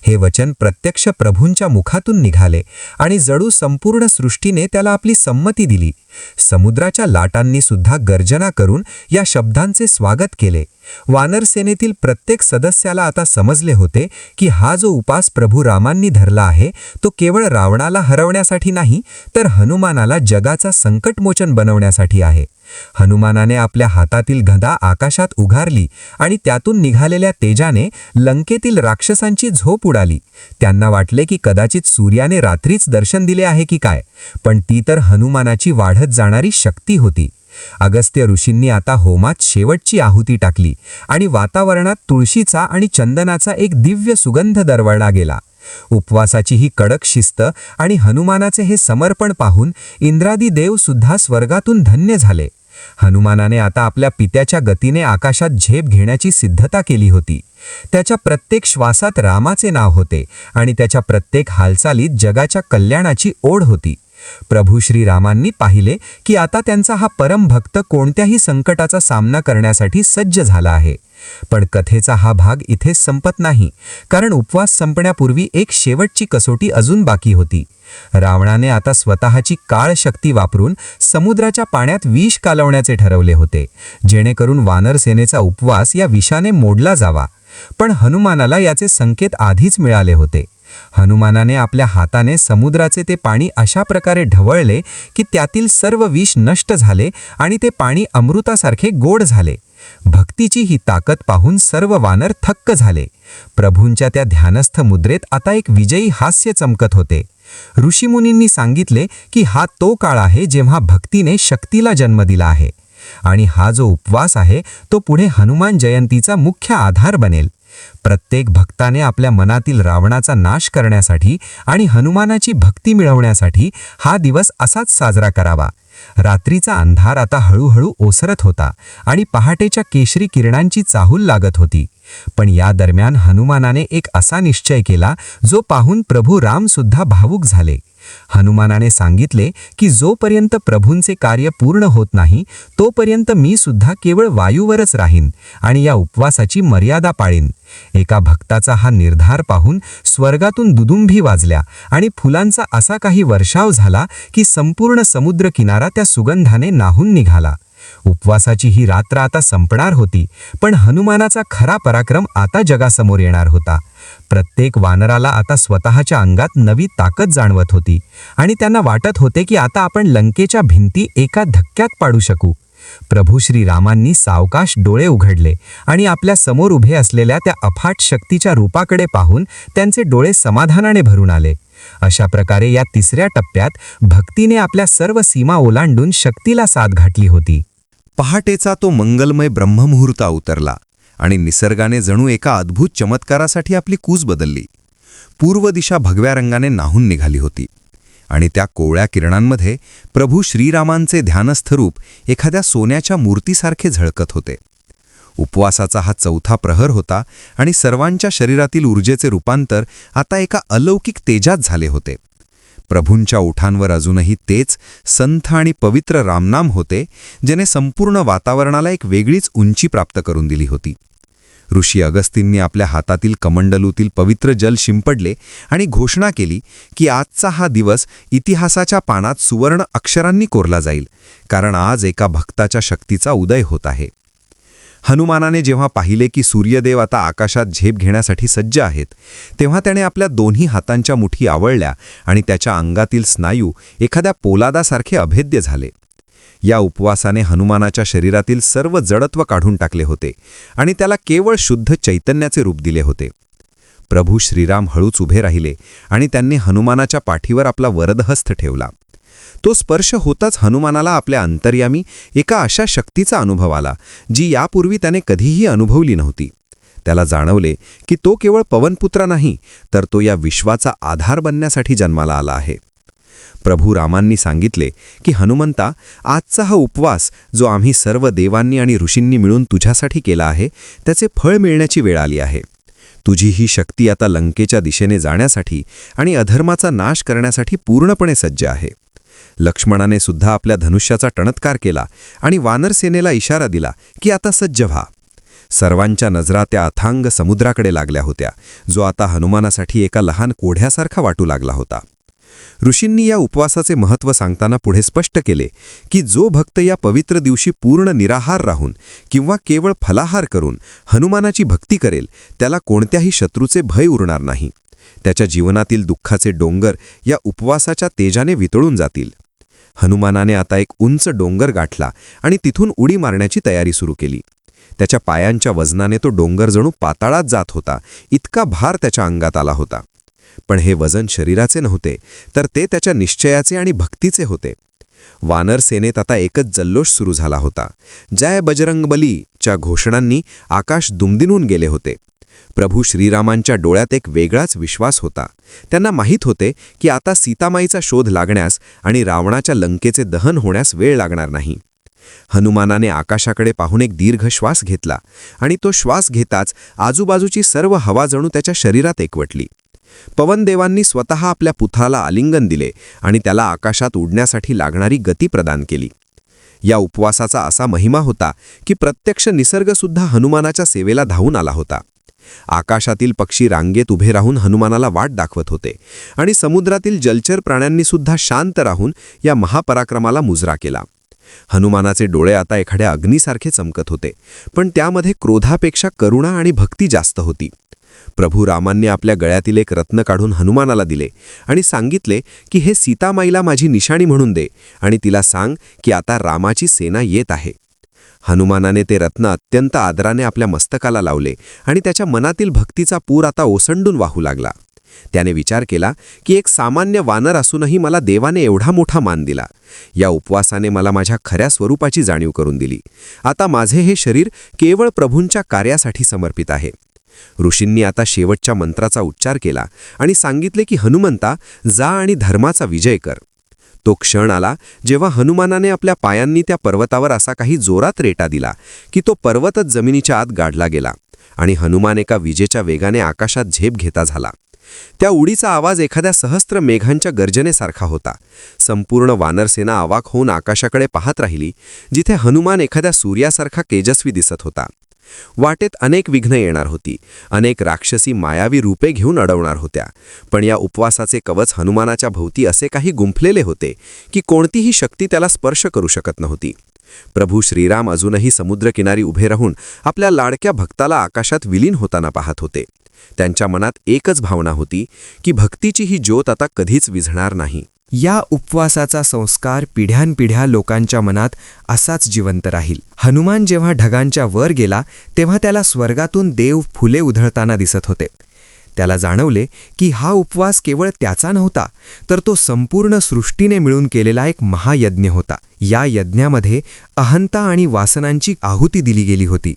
हे वचन प्रत्यक्ष प्रभूंच्या मुखातून निघाले आणि जणू संपूर्ण सृष्टीने त्याला आपली संमती दिली. समुद्राच्या लाटांनी सुद्धा गर्जना करून या शब्दांचे स्वागत केले. वानर सेनेतील प्रत्येक सदस्याला आता समजले होते की हा जो उपास प्रभू रामांनी धरला आहे तो केवळ रावणाला हरवण्यासाठी नाही, तर हनुमानाला जगाचा संकटमोचन बनवण्यासाठी आहे. हनुमानाने आपल्या हातातील गदा आकाशात उगारली आणि त्यातून निघालेल्या तेजाने लंकेतील राक्षसांची झोप उडाली. त्यांना वाटले की कदाचित सूर्याने रात्रीच दर्शन दिले आहे की काय, पण ती तर हनुमानाची वाढत जाणारी शक्ती होती. अगस्त्य ऋषींनी आता होमात शेवटची आहुती टाकली आणि वातावरणात तुळशीचा आणि चंदनाचा एक दिव्य सुगंध दरवळला गेला. उपवासाची ही कडक शिस्त आणि हनुमानाचे हे समर्पण पाहून इंद्रादी देव सुद्धा स्वर्गातून धन्य झाले. हनुमानाने आता आपल्या पित्याच्या गतीने आकाशात झेप घेण्याची सिद्धता केली होती. त्याच्या प्रत्येक श्वासात रामाचे नाव होते आणि त्याच्या प्रत्येक हालचालीत जगाच्या कल्याणाची ओढ होती. प्रभू श्रीरामांनी पाहिले की आता त्यांचा हा परम भक्त कोणत्याही संकटाचा सामना करण्यासाठी सज्ज झाला आहे. पण कथेचा हा भाग इथेच संपत नाही, कारण उपवास संपण्यापूर्वी एक शेवटची कसोटी अजून बाकी होती. रावणाने आता स्वतःची काळ शक्ती वापरून समुद्राच्या पाण्यात विष कालवण्याचे ठरवले होते, जेणेकरून वानर सेनेचा उपवास या विषाने मोडला जावा. पण हनुमानाला याचे संकेत आधीच मिळाले होते. हनुमानाने आपल्या हाताने समुद्राचे ते पाणी अशा प्रकारे ढवळले की त्यातील सर्व विष नष्ट झाले आणि ते पाणी अमृतासारखे गोड झाले. भक्तीची ही ताकद पाहून सर्व वानर थक्क झाले. प्रभूंच्या त्या ध्यानस्थ मुद्रेत आता एक विजयी हास्य चमकत होते. ऋषीमुनींनी सांगितले की हा तो काळ आहे जेव्हा भक्तीने शक्तीला जन्म दिला आहे आणि हा जो उपवास आहे तो पुढे हनुमान जयंतीचा मुख्य आधार बनेल. प्रत्येक भक्ताने आपल्या मनातील रावणाचा नाश करण्यासाठी आणि हनुमानाची भक्ती मिळवण्यासाठी हा दिवस असाच साजरा करावा. रात्रीचा अंधार आता हळूहळू ओसरत होता आणि पहाटेच्या केशरी किरणांची चाहूल लागत होती. पण या दरम्यान हनुमानाने एक असा निश्चय केला जो पाहून प्रभू राम सुद्धा भावुक झाले. हनुमानाने सांगितले की जोपर्यंत प्रभूंचे कार्य पूर्ण होत नाही तोपर्यंत मी सुद्धा केवळ वायूवरच राहीन आणि या उपवासाची मर्यादा पाळीन. एका भक्ताचा हा निर्धार पाहून स्वर्गातून दुदुंभी वाजल्या आणि फुलांचा असा काही वर्षाव झाला की संपूर्ण समुद्र किनारा त्या सुगंधाने न्हाऊन निघाला. उपवासाची ही रात्र आता संपणार होती, पण हनुमानाचा खरा पराक्रम आता जगासमोर येणार होता. प्रत्येक वानराला आता स्वतःच्या अंगात नवी ताकद जाणवत होती आणि त्यांना वाटत होते की आता आपण लंकेच्या भिंती एका धक्क्यात पाडू शकू. प्रभू श्रीरामांनी सावकाश डोळे उघडले आणि आपल्या समोर उभे असलेल्या त्या अफाट शक्तीच्या रूपाकडे पाहून त्यांचे डोळे समाधानाने भरून आले. अशा प्रकारे या 3ऱ्या टप्प्यात भक्तीने आपल्या सर्व सीमा ओलांडून शक्तीला साथ घातली होती. पहाटेचा तो मंगलमय ब्रह्ममुहूर्त उतरला आणि निसर्गाने जणू एका अद्भुत चमत्कारासाठी आपली कूस बदलली. पूर्व दिशा भगव्या रंगाने न्हाऊन निघाली होती आणि त्या कोवळ्या किरणांमध्ये प्रभू श्रीरामांचे ध्यानस्थ रूप एखाद्या सोन्याच्या मूर्तीसारखे झळकत होते. उपवासाचा हा 4था प्रहर होता आणि सर्वांच्या शरीरातील ऊर्जेचे रूपांतर आता एका अलौकिक तेजात झाले होते. प्रभूंच्या ओठांवर अजूनही तेच संथ आणि पवित्र रामनाम होते, ज्याने संपूर्ण वातावरणाला एक वेगळीच उंची प्राप्त करून दिली होती. ऋषी अगस्तींनी आपल्या हातातील कमंडलूतील पवित्र जल शिंपडले आणि घोषणा केली की आजचा हा दिवस इतिहासाच्या पानात सुवर्ण अक्षरांनी कोरला जाईल, कारण आज एका भक्ताच्या शक्तीचा उदय होत आहे. हनुमानाने जेव्हा पाहिले की सूर्यदेव आता आकाशात झेप घेण्यासाठी सज्ज आहेत, तेव्हा त्याने आपल्या दोन्ही हातांच्या मुठी आवळल्या आणि त्याच्या अंगातील स्नायू एखाद्या पोलादासारखे अभेद्य झाले. या उपवासाने हनुमानाच्या शरीरातील सर्व जडत्व काढून टाकले होते आणि त्याला केवळ शुद्ध चैतन्याचे रूप दिले होते. प्रभू श्रीराम हळूच उभे राहिले आणि त्यांनी हनुमानाच्या पाठीवर आपला वरदहस्त ठेवला. तो स्पर्श होताच हनुमानाला आपल्या अंतर्यामी एका अशा शक्तीचा अनुभव आला, जी यापूर्वी त्याने कधीही अनुभवली नव्हती. त्याला जाणवले की तो केवळ पवनपुत्र नाही, तर तो या विश्वाचा आधार बनण्यासाठी जन्माला आला आहे. प्रभू रामांनी सांगितले की हनुमंता, आजचा हा उपवास जो आम्ही सर्व देवांनी आणि ऋषींनी मिळून तुझ्यासाठी केला आहे, त्याचे फळ मिळण्याची वेळ आली आहे. तुझी ही शक्ती आता लंकेच्या दिशेने जाण्यासाठी आणि अधर्माचा नाश करण्यासाठी पूर्णपणे सज्ज आहे. लक्ष्मणाने सुद्धा आपल्या धनुष्याचा टणत्कार केला आणि वानरसेनेला इशारा दिला की आता सज्ज व्हा. सर्वांच्या नजरा त्या अथांग समुद्राकडे लागल्या होत्या, जो आता हनुमानासाठी एका लहान कोढ्यासारखा वाटू लागला होता. ऋषींनी या उपवासाचे महत्त्व सांगताना पुढे स्पष्ट केले की जो भक्त या पवित्र दिवशी पूर्ण निराहार राहून किंवा केवळ फलाहार करून हनुमानाची भक्ती करेल, त्याला कोणत्याही शत्रूचे भय उरणार नाही. त्याच्या जीवनातील दुःखाचे डोंगर या उपवासाच्या तेजाने वितळून जातील. हनुमानाने आता एक उंच डोंगर गाठला आणि तिथून उडी मारण्याची तयारी सुरू केली. त्याच्या पायांच्या वजनाने तो डोंगर जणू पाताळात जात होता, इतका भार त्याच्या अंगात आला होता. पण हे वजन शरीराचे नव्हते, तर ते त्याच्या निश्चयाचे आणि भक्तीचे होते. वानर सेनेत आता एकच जल्लोष सुरू झाला होता. जय बजरंगबलीच्या घोषणांनी आकाश दुमदिनून गेले होते. प्रभू श्रीरामांच्या डोळ्यात एक वेगळाच विश्वास होता. त्यांना माहीत होते की आता सीतामाईचा शोध लागण्यास आणि रावणाच्या लंकेचे दहन होण्यास वेळ लागणार नाही. हनुमानाने आकाशाकडे पाहून एक दीर्घ श्वास घेतला आणि तो श्वास घेताच आजूबाजूची सर्व हवा जणू त्याच्या शरीरात एकवटली. पवनदेवांनी स्वतः आपल्या पुत्राला आलिंगन दिले आणि त्याला आकाशात उडण्यासाठी लागणारी गती प्रदान केली. या उपवासाचा असा महिमा होता की प्रत्यक्ष निसर्गसुद्धा हनुमानाच्या सेवेला धावून आला होता. आकाशातील पक्षी रांगेत उभे राहून हनुमानाला वाट दाखवत होते आणि समुद्रातील जलचर प्राण्यांनीसुद्धा शांत राहून या महापराक्रमाला मुजरा केला. हनुमानाचे डोळे आता एखाद्या अग्नीसारखे चमकत होते, पण त्यामध्ये क्रोधापेक्षा करुणा आणि भक्ती जास्त होती. प्रभू रामांनी आपल्या गळ्यातील एक रत्न काढून हनुमानाला दिले आणि सांगितले की हे सीतामाईला माझी निशाणी म्हणून दे आणि तिला सांग की आता रामाची सेना येत आहे. हनुमानाने ते रत्न अत्यंत आदराने आपल्या मस्तकाला लावले आणि त्याच्या मनातील भक्तीचा पूर आता ओसंडून वाहू लागला. त्याने विचार केला की एक सामान्य वानर असूनही मला देवाने एवढा मोठा मान दिला. या उपवासाने मला माझ्या खऱ्या स्वरूपाची जाणीव करून दिली. आता माझे हे शरीर केवळ प्रभूंच्या कार्यासाठी समर्पित आहे. ऋषींनी आता शेवटच्या मंत्राचा उच्चार केला आणि सांगितले की हनुमंता, जा आणि धर्माचा विजय कर. तो क्षण आला जेव्हा हनुमानाने आपल्या पायांनी त्या पर्वतावर असा काही जोरात रेटा दिला की तो पर्वतच जमिनीच्या आत गाडला गेला आणि हनुमान एका विजेच्या वेगाने आकाशात झेप घेता झाला. त्या उडीचा आवाज एखाद्या सहस्त्र मेघांच्या गर्जनेसारखा होता. संपूर्ण वानरसेना अवाक होऊन आकाशाकडे पाहत राहिली, जिथे हनुमान एखाद्या सूर्यासारखा तेजस्वी दिसत होता. वाटेत अनेक विघ्न येणार होती, अनेक राक्षसी मायावी रूपे घेऊन अडवणार होत्या, पण या उपवासाचे कवच हनुमानाच्या भोवती असे काही गुंफलेले होते की कोणतीही शक्ती त्याला स्पर्श करू शकत नव्हती. प्रभू श्रीराम अजूनही समुद्रकिनारी उभे राहून आपल्या लाडक्या भक्ताला आकाशात विलीन होताना पाहत होते. त्यांच्या मनात एकच भावना होती की भक्तीची ही ज्योत आता कधीच विझणार नाही. या उपवासाचा संस्कार पिढ्यानपिढ्या लोकांच्या मनात असाच जिवंत राहील. हनुमान जेव्हा ढगांच्या वर गेला तेव्हा त्याला स्वर्गातून देव फुले उधळताना दिसत होते. त्याला जाणवले की हा उपवास केवळ त्याचा नव्हता, तर तो संपूर्ण सृष्टीने मिळून केलेला एक महायज्ञ होता. या यज्ञामध्ये अहंता आणि वासनांची आहुती दिली गेली होती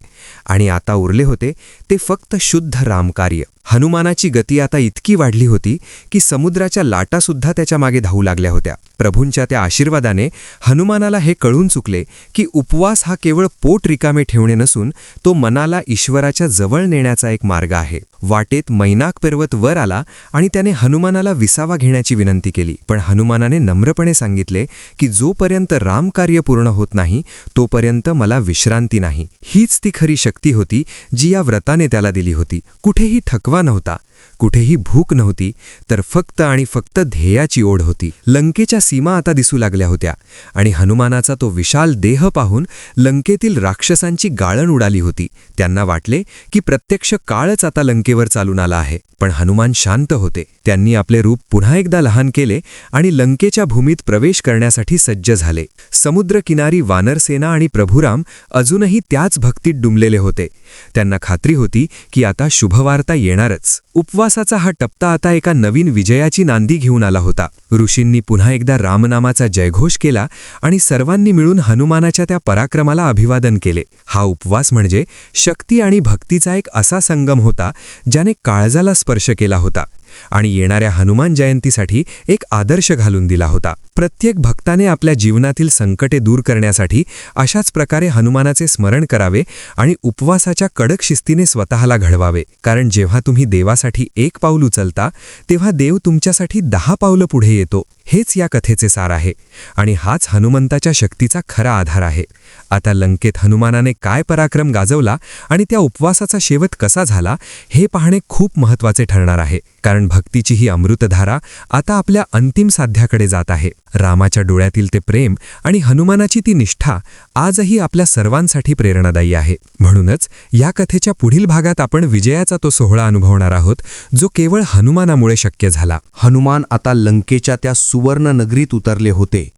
आणि आता उरले होते ते फक्त शुद्ध रामकार्य. हनुमानाची गती आता इतकी वाढली होती की समुद्राच्या लाटासुद्धा त्याच्या मागे धावू लागल्या होत्या. प्रभूंच्या त्या आशीर्वादाने हनुमानाला हे कळून चुकले की उपवास हा केवळ पोट रिकामे ठेवणे नसून तो मनाला ईश्वराच्या जवळ नेण्याचा एक मार्ग आहे. वाटेत मैनाक पर्वत वर आला आणि त्याने हनुमानाला विसावा घेण्याची विनंती केली. पण हनुमानाने नम्रपणे सांगितले की जोपर्यंत रामकार्य पूर्ण होत नाही तोपर्यंत मला विश्रांती नाही. हीच ती खरी शक्ती होती जी या व्रताने त्याला दिली होती. कुठेही थकवा नव्हता, कुठेही भूक नव्हती, तर फक्त आणि फक्त ध्येयाची ओढ होती. लंकेच्या सीमा आता दिसू लागल्या होत्या आणि हनुमानाचा तो विशाल देह पाहून लंकेतील राक्षसांची गाळण उडाली होती. त्यांना वाटले की प्रत्यक्ष काळच आता लंकेवर चालून आला आहे. पण हनुमान शांत होते. त्यांनी आपले रूप पुन्हा एकदा लहान केले आणि लंकेच्या भूमीत प्रवेश करण्यासाठी सज्ज झाले. समुद्रकिनारी वानरसेना आणि प्रभुराम अजूनही त्याच भक्तीत डुंबलेले होते. त्यांना खात्री होती की आता शुभवार्ता येणारच. उपवासाचा हा टप्पा आता एका नवीन विजयाची नांदी घेऊन आला होता. ऋषींनी पुन्हा एकदा रामनामाचा जयघोष केला आणि सर्वांनी मिळून हनुमानाच्या त्या पराक्रमाला अभिवादन केले. हा उपवास म्हणजे शक्ती आणि भक्तीचा एक असा संगम होता ज्याने काळजाला स्पर्श केला होता आणि येणाऱ्या हनुमान जयंतीसाठी एक आदर्श घालून दिला होता. प्रत्येक भक्ताने आपल्या जीवनातील संकटे दूर करण्यासाठी अशाच प्रकारे हनुमानाचे स्मरण करावे आणि उपवासाच्या कडक शिस्तीने स्वतःला घडवावे. कारण जेव्हा तुम्ही देवासाठी एक पाऊल उचलता तेव्हा देव तुमच्यासाठी 10 पावलं पुढे येतो. हेच या कथेचे सार आहे आणि हाच हनुमंताच्या शक्तीचा खरा आधार आहे. आता लंकेत हनुमानाने काय पराक्रम गाजवला आणि त्या उपवासाचा शेवट कसा झाला हे पाहणे खूप महत्त्वाचे ठरणार आहे. कारण भक्तीची ही अमृतधारा आता आपल्या अंतिम साध्याकडे जात आहे. रामाच्या डोळ्यातील ते प्रेम आणि हनुमानाची ती निष्ठा आजही आपल्या सर्वांसाठी प्रेरणादायी आहे. म्हणूनच या कथेच्या पुढील भागात आपण विजयाचा तो सोहळा अनुभवणार आहोत जो केवळ हनुमानामुळे शक्य झाला. हनुमान आता लंकेच्या त्या सुवर्ण नगरीत उतरले होते,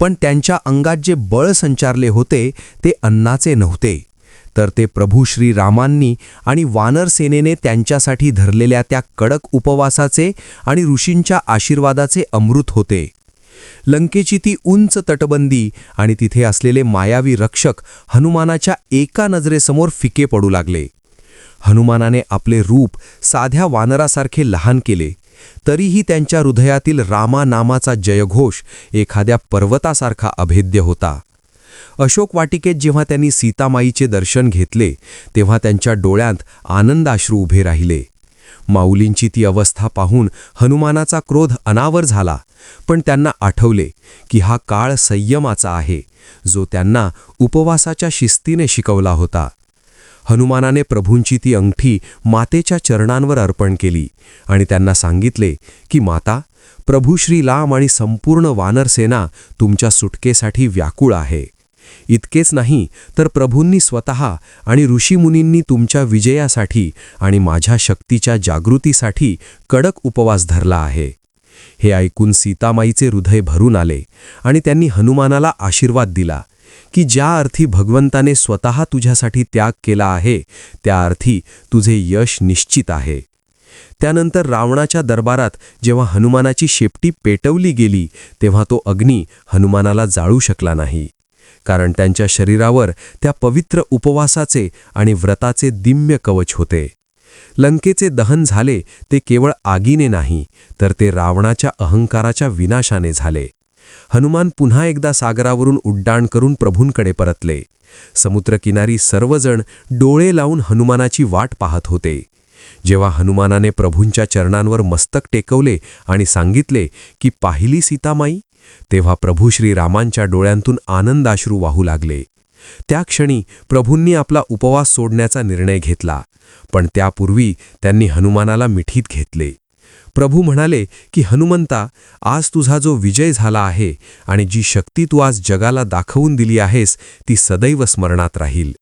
पण त्यांच्या अंगात जे बळ संचारले होते ते अन्नाचे नव्हते, तर ते प्रभू श्रीरामांनी आणि वानर सेनेने त्यांच्यासाठी धरलेल्या त्या कडक उपवासाचे आणि ऋषींच्या आशीर्वादाचे अमृत होते. लंकेची ती उंच तटबंदी आणि तिथे असलेले मायावी रक्षक हनुमानाच्या एका नजरेसमोर फिके पडू लागले. हनुमानाने आपले रूप साध्या वानरासारखे लहान केले, तरीही त्यांच्या हृदयातील रामा नामाचा जयघोष एखाद्या पर्वतासारखा अभेद्य होता. अशोक वाटिकेत जेव्हा त्यांनी सीतामाईचे दर्शन घेतले तेव्हा त्यांच्या डोळ्यांत आनंदाश्रू उभे राहिले. माऊलींची ती अवस्था पाहून हनुमानाचा क्रोध अनावर झाला, पण त्यांना आठवले की हा काळ संयमाचा आहे जो त्यांना उपवासाच्या शिस्तीने शिकवला होता. हनुमानाने प्रभूंची ती अंगठी मातेच्या चरणांवर अर्पण केली आणि त्यांना सांगितले की माता, प्रभू श्रीराम आणि संपूर्ण वानरसेना तुमच्या सुटकेसाठी व्याकुळ आहे. इतकेच नाही तर प्रभूंनी स्वतः आणि ऋषीमुनींनी तुमच्या विजयासाठी आणि माझ्या शक्तीच्या जागृतीसाठी कडक उपवास धरला आहे. हे ऐकून सीतामाईचे हृदय भरून आले आणि त्यांनी हनुमानाला आशीर्वाद दिला की ज्या अर्थी भगवंताने स्वतः तुझ्यासाठी त्याग केला आहे त्या अर्थी तुझे यश निश्चित आहे. त्यानंतर रावणाच्या दरबारात जेव्हा हनुमानाची शेपटी पेटवली गेली तेव्हा तो अग्नी हनुमानाला जाळू शकला नाही, कारण त्यांच्या शरीरावर त्या पवित्र उपवासाचे आणि व्रताचे दिव्य कवच होते. लंकेचे दहन झाले ते केवळ आगीने नाही, तर ते रावणाच्या अहंकाराच्या विनाशाने झाले. हनुमान पुन्हा एकदा सागरावरून उड्डाण करून प्रभूंकडे परतले. समुद्रकिनारी सर्वजण डोळे लावून हनुमानाची वाट पाहत होते. जेव्हा हनुमानाने प्रभूंच्या चरणांवर मस्तक टेकवले आणि सांगितले की पाहिली सीतामाई, तेव्हा प्रभू श्रीरामांच्या डोळ्यांतून आनंदाश्रू वाहू लागले. त्या क्षणी प्रभूंनी आपला उपवास सोडण्याचा निर्णय घेतला, पण त्यापूर्वी त्यांनी हनुमानाला मिठीत घेतले. प्रभू म्हणाले की हनुमंता, आज तुझा जो विजय झाला आहे आणि जी शक्ती तू आज जगाला दाखवून दिली आहेस ती सदैव स्मरणात राहील.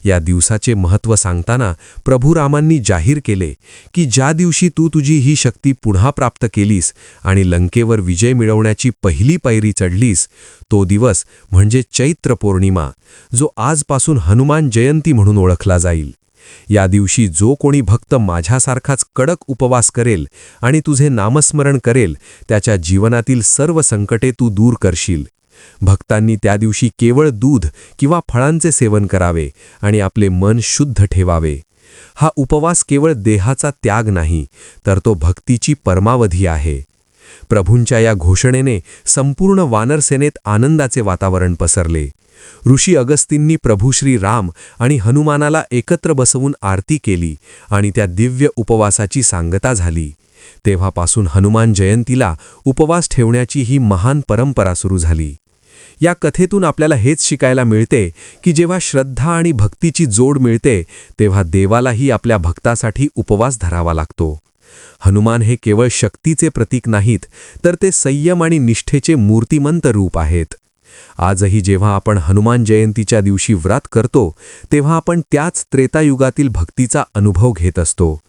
या दिवसाचे महत्त्व सांगताना प्रभू रामांनी जाहीर केले की ज्या दिवशी तू तुझी ही शक्ती पुन्हा प्राप्त केलीस आणि लंकेवर विजय मिळवण्याची पहिली पायरी चढलीस, तो दिवस म्हणजे चैत्र पौर्णिमा, जो आजपासून हनुमान जयंती म्हणून ओळखला जाईल. या दिवशी जो कोणी भक्त माझ्यासारखाच कडक उपवास करेल आणि तुझे नामस्मरण करेल त्याच्या जीवनातील सर्व संकटे तू दूर करशील. भक्तांनी त्या दिवशी केवळ दूध किंवा फळांचे सेवन करावे आणि आपले मन शुद्ध ठेवावे. हा उपवास केवळ देहाचा त्याग नाही, तर तो भक्तीची परमावधी आहे. प्रभूंच्या या घोषणेने संपूर्ण वानरसेनेत आनंदाचे वातावरण पसरले. ऋषी अगस्तींनी प्रभू श्री राम आणि हनुमानाला एकत्र बसवून आरती केली आणि त्या दिव्य उपवासाची सांगता झाली. तेव्हापासून हनुमान जयंतीला उपवास ठेवण्याची ही महान परंपरा सुरू झाली. या कथेतून आपल्याला हेच शिकायला मिळते की जेव्हा श्रद्धा आणि भक्तीची जोड मिळते तेव्हा देवालाही आपल्या भक्तासाठी उपवास धरावा लागतो. हनुमान हे केवळ शक्तीचे प्रतीक नाहीत, तर ते संयम आणि निष्ठेचे मूर्तिमंत रूप आहेत. आजही जेव्हा आपण हनुमान जयंतीच्या दिवशी व्रत करतो तेव्हा आपण त्याच त्रेतायुगातील भक्तीचा अनुभव घेत असतो.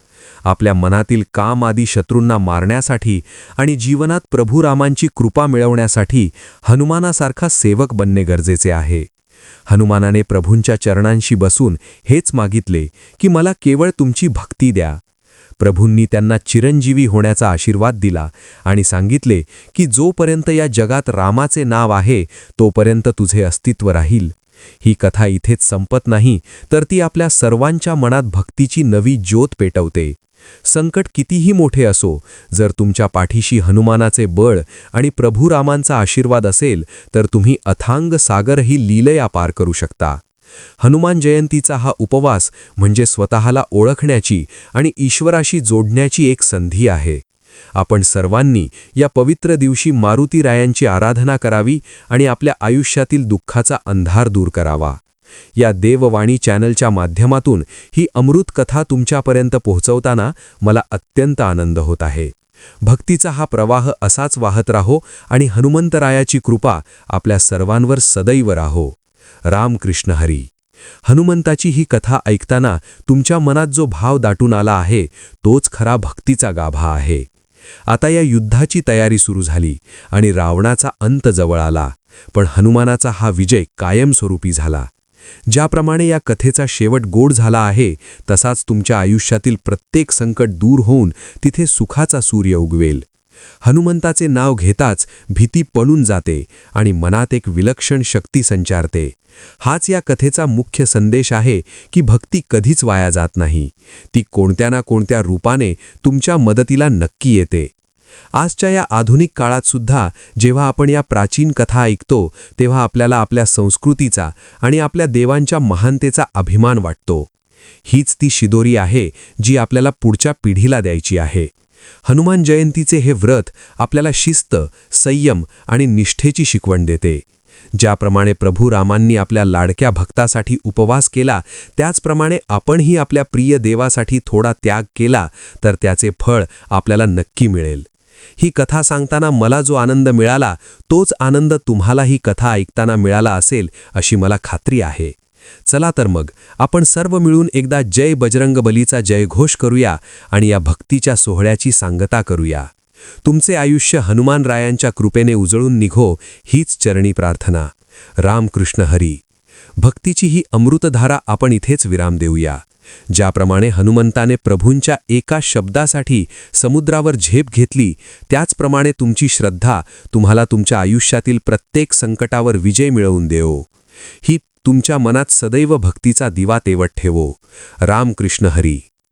आपल्या मनातील काम आदी शत्रूंना मारण्यासाठी आणि जीवनात प्रभू रामांची कृपा मिळवण्यासाठी हनुमानासारखा सेवक बनणे गरजेचे आहे. हनुमानाने प्रभूंच्या चरणांशी बसून हेच मागितले की मला केवळ तुमची भक्ती द्या. प्रभूंनी त्यांना चिरंजीवी होण्याचा आशीर्वाद दिला आणि सांगितले की जोपर्यंत या जगात रामाचे नाव आहे तोपर्यंत तुझे अस्तित्व राहील. ही कथा इथेच संपत नाही, तर ती आपल्या सर्वांच्या मनात भक्तीची नवी ज्योत पेटवते. संकट कितीही मोठे असो, जर तुमच्या पाठीशी हनुमानाचे बळ आणि प्रभू रामांचा आशीर्वाद असेल तर तुम्ही अथांग सागरही लीलया पार करू शकता. हनुमान जयंतीचा हा उपवास म्हणजे स्वतःला ओळखण्याची आणि ईश्वराशी जोडण्याची एक संधी आहे. आपण सर्वांनी या पवित्र दिवशी मारुतीरायांची आराधना करावी आणि आपल्या आयुष्यातील दुःखाचा अंधार दूर करावा. या देववाणी चॅनलच्या माध्यमातून ही अमृत कथा तुमच्यापर्यंत पोहोचवताना मला अत्यंत आनंद होत आहे. भक्तीचा हा प्रवाह असाच वाहत राहो आणि हनुमंतरायाची कृपा आपल्या सर्वांवर सदैव राहो. रामकृष्ण हरी. हनुमंताची ही कथा ऐकताना तुमच्या मनात जो भाव दाटून आला आहे तोच खरा भक्तीचा गाभा आहे. आता या युद्धाची तयारी सुरू झाली आणि रावणाचा अंत जवळ आला, पण हनुमानाचा हा विजय कायमस्वरूपी झाला. ज्याप्रमाणे या कथेचा शेवट गोड झाला आहे तसाच तुमच्या आयुष्यातील प्रत्येक संकट दूर होऊन तिथे सुखाचा सूर्य उगवेल. हनुमंताचे नाव घेताच भीती पळून जाते आणि मनात एक विलक्षण शक्ती संचारते. हाच या कथेचा मुख्य संदेश आहे की भक्ती कधीच वाया जात नाही. ती कोणत्या ना कोणत्या रूपाने तुमच्या मदतीला नक्की येते. आजच्या या आधुनिक काळात सुद्धा जेव्हा आपण या प्राचीन कथा ऐकतो तेव्हा आपल्याला आपल्या संस्कृतीचा आणि आपल्या देवांच्या महानतेचा अभिमान वाटतो. हीच ती शिदोरी आहे जी आपल्याला पुढच्या पिढीला द्यायची आहे. हनुमान जयंतीचे हे व्रत आपल्याला शिस्त, संयम आणि निष्ठेची शिकवण देते. ज्याप्रमाणे प्रभू रामांनी आपल्या लाडक्या भक्तासाठी उपवास केला त्याचप्रमाणे आपणही आपल्या प्रिय देवासाठी थोडा त्याग केला तर त्याचे फळ आपल्याला नक्की मिळेल. ही कथा सांगताना मला जो आनंद मिळाला तोच आनंद तुम्हाला ही कथा ऐकताना मिळाला असेल अशी मला खात्री आहे. चला तर मग आपण सर्व मिळून एकदा जय बजरंगबलीचा जयघोष करूया आणि या भक्तीच्या सोहळ्याची सांगता करूया. तुमचे आयुष्य हनुमानरायांच्या कृपेने उजळून निघो हीच चरणी प्रार्थना. रामकृष्ण हरी. भक्तीची ही अमृतधारा आपण इथेच विराम देऊया. ज्याप्रमाणे हनुमंताने प्रभूंच्या एका शब्दासाठी समुद्रावर झेप घेतली त्याचप्रमाणे तुमची श्रद्धा तुम्हाला तुमच्या आयुष्यातील प्रत्येक संकटावर विजय मिळवून देवो. ही तुमच्या मनात सदैव भक्तीचा दिवा तेवत ठेवो. रामकृष्ण हरी.